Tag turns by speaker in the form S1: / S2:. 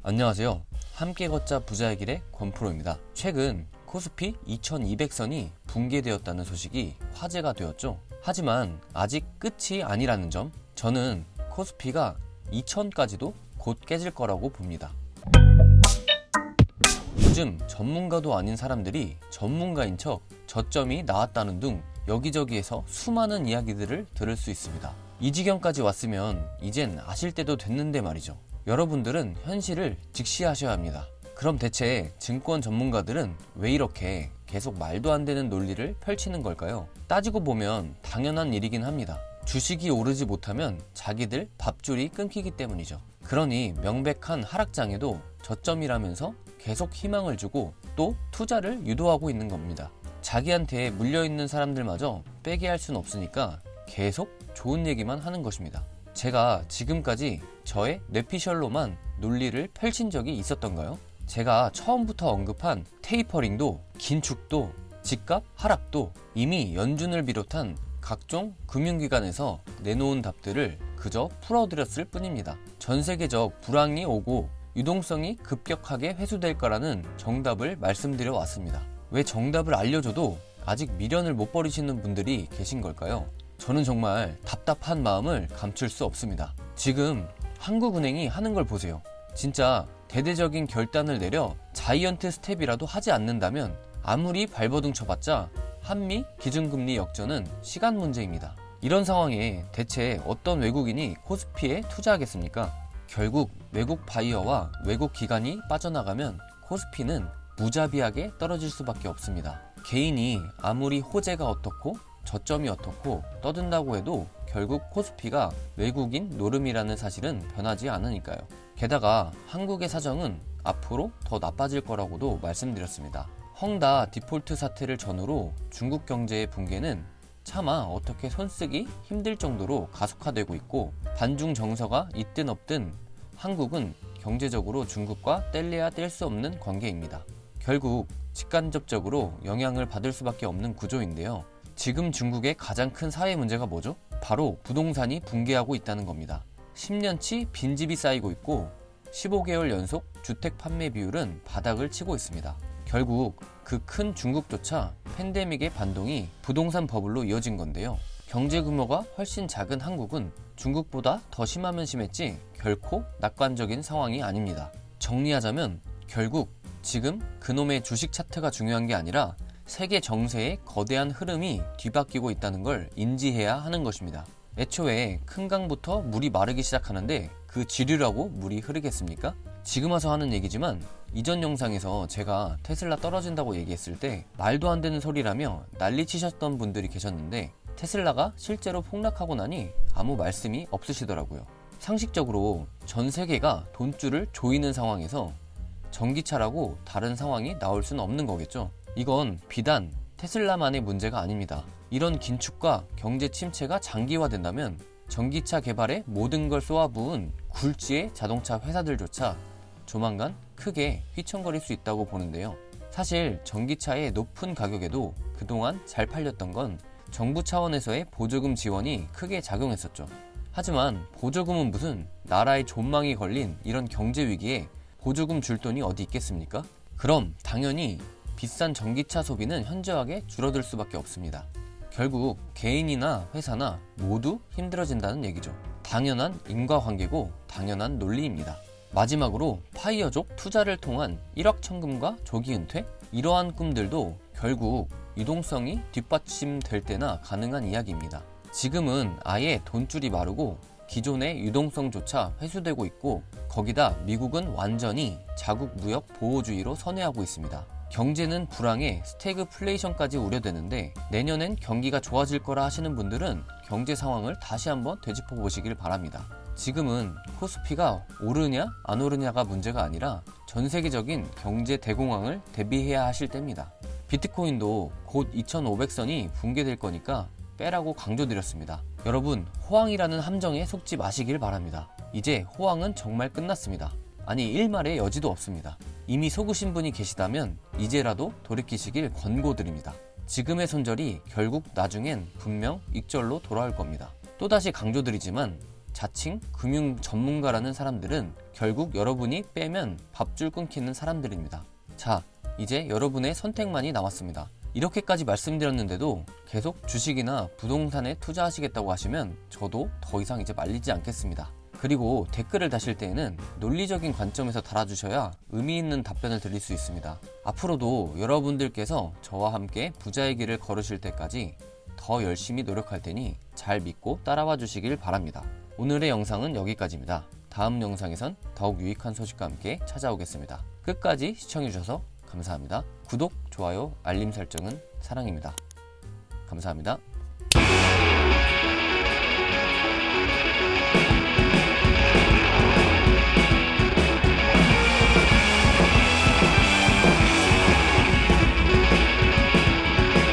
S1: 안녕하세요. 함께 걷자 부자의 길의 권프로입니다. 최근 코스피 2200선이 붕괴되었다는 소식이 화제가 되었죠. 하지만 아직 끝이 아니라는 점, 저는 코스피가 2000까지도 곧 깨질 거라고 봅니다. 요즘 전문가도 아닌 사람들이 전문가인 척 저점이 나왔다는 등 여기저기에서 수많은 이야기들을 들을 수 있습니다. 이 지경까지 왔으면 이젠 아실 때도 됐는데 말이죠. 여러분들은 현실을 직시하셔야 합니다. 그럼 대체 증권 전문가들은 왜 이렇게 계속 말도 안 되는 논리를 펼치는 걸까요? 따지고 보면 당연한 일이긴 합니다. 주식이 오르지 못하면 자기들 밥줄이 끊기기 때문이죠. 그러니 명백한 하락장에도 저점이라면서 계속 희망을 주고 또 투자를 유도하고 있는 겁니다. 자기한테 물려있는 사람들마저 빼게 할 순 없으니까 계속 좋은 얘기만 하는 것입니다. 제가 지금까지 저의 뇌피셜로만 논리를 펼친 적이 있었던가요? 제가 처음부터 언급한 테이퍼링도, 긴축도, 집값 하락도 이미 연준을 비롯한 각종 금융기관에서 내놓은 답들을 그저 풀어드렸을 뿐입니다. 전 세계적 불황이 오고 유동성이 급격하게 회수될 거라는 정답을 말씀드려 왔습니다. 왜 정답을 알려줘도 아직 미련을 못 버리시는 분들이 계신 걸까요? 저는 정말 답답한 마음을 감출 수 없습니다. 지금 한국은행이 하는 걸 보세요. 진짜 대대적인 결단을 내려 자이언트 스텝이라도 하지 않는다면 아무리 발버둥 쳐봤자 한미 기준금리 역전은 시간 문제입니다. 이런 상황에 대체 어떤 외국인이 코스피에 투자하겠습니까? 결국 외국 바이어와 외국 기관이 빠져나가면 코스피는 무자비하게 떨어질 수밖에 없습니다. 개인이 아무리 호재가 어떻고 저점이 어떻고 떠든다고 해도 결국 코스피가 외국인 노름이라는 사실은 변하지 않으니까요. 게다가 한국의 사정은 앞으로 더 나빠질 거라고도 말씀드렸습니다. 헝다 디폴트 사태를 전후로 중국 경제의 붕괴는 차마 어떻게 손쓰기 힘들 정도로 가속화되고 있고, 반중 정서가 있든 없든 한국은 경제적으로 중국과 뗄래야 뗄 수 없는 관계입니다. 결국 직간접적으로 영향을 받을 수밖에 없는 구조인데요. 지금 중국의 가장 큰 사회 문제가 뭐죠? 바로 부동산이 붕괴하고 있다는 겁니다. 10년치 빈집이 쌓이고 있고 15개월 연속 주택 판매 비율은 바닥을 치고 있습니다. 결국 그 큰 중국조차 팬데믹의 반동이 부동산 버블로 이어진 건데요. 경제 규모가 훨씬 작은 한국은 중국보다 더 심하면 심했지 결코 낙관적인 상황이 아닙니다. 정리하자면 결국 지금 그놈의 주식 차트가 중요한 게 아니라 세계 정세의 거대한 흐름이 뒤바뀌고 있다는 걸 인지해야 하는 것입니다. 애초에 큰 강부터 물이 마르기 시작하는데 그 지류라고 물이 흐르겠습니까? 지금 와서 하는 얘기지만 이전 영상에서 제가 테슬라 떨어진다고 얘기했을 때 말도 안 되는 소리라며 난리 치셨던 분들이 계셨는데 테슬라가 실제로 폭락하고 나니 아무 말씀이 없으시더라고요. 상식적으로 전 세계가 돈줄을 조이는 상황에서 전기차라고 다른 상황이 나올 수는 없는 거겠죠. 이건 비단 테슬라만의 문제가 아닙니다. 이런 긴축과 경제 침체가 장기화된다면 전기차 개발에 모든 걸 쏘아부은 굴지의 자동차 회사들조차 조만간 크게 휘청거릴 수 있다고 보는데요. 사실 전기차의 높은 가격에도 그동안 잘 팔렸던 건 정부 차원에서의 보조금 지원이 크게 작용했었죠. 하지만 보조금은 무슨, 나라의 존망이 걸린 이런 경제 위기에 보조금 줄 돈이 어디 있겠습니까? 그럼 당연히 비싼 전기차 소비는 현저하게 줄어들 수밖에 없습니다. 결국 개인이나 회사나 모두 힘들어진다는 얘기죠. 당연한 인과관계고 당연한 논리입니다. 마지막으로 파이어족 투자를 통한 일확천금과 조기 은퇴? 이러한 꿈들도 결국 유동성이 뒷받침될 때나 가능한 이야기입니다. 지금은 아예 돈줄이 마르고 기존의 유동성조차 회수되고 있고, 거기다 미국은 완전히 자국 무역 보호주의로 선회하고 있습니다. 경제는 불황에 스태그플레이션까지 우려되는데 내년엔 경기가 좋아질 거라 하시는 분들은 경제 상황을 다시 한번 되짚어 보시길 바랍니다. 지금은 코스피가 오르냐 안 오르냐가 문제가 아니라 전 세계적인 경제 대공황을 대비해야 하실 때입니다. 비트코인도 곧 2500선이 붕괴될 거니까 빼라고 강조드렸습니다. 여러분, 호황이라는 함정에 속지 마시길 바랍니다. 이제 호황은 정말 끝났습니다. 아니, 일말의 여지도 없습니다. 이미 속으신 분이 계시다면 이제라도 돌이키시길 권고드립니다. 지금의 손절이 결국 나중엔 분명 익절로 돌아올 겁니다. 또다시 강조드리지만 자칭 금융 전문가라는 사람들은 결국 여러분이 빼면 밥줄 끊기는 사람들입니다. 자, 이제 여러분의 선택만이 남았습니다. 이렇게까지 말씀드렸는데도 계속 주식이나 부동산에 투자하시겠다고 하시면 저도 더 이상 이제 말리지 않겠습니다. 그리고 댓글을 다실 때에는 논리적인 관점에서 달아주셔야 의미 있는 답변을 드릴 수 있습니다. 앞으로도 여러분들께서 저와 함께 부자의 길을 걸으실 때까지 더 열심히 노력할 테니 잘 믿고 따라와 주시길 바랍니다. 오늘의 영상은 여기까지입니다. 다음 영상에선 더욱 유익한 소식과 함께 찾아오겠습니다. 끝까지 시청해주셔서 감사합니다. 구독, 좋아요, 알림 설정은 사랑입니다. 감사합니다.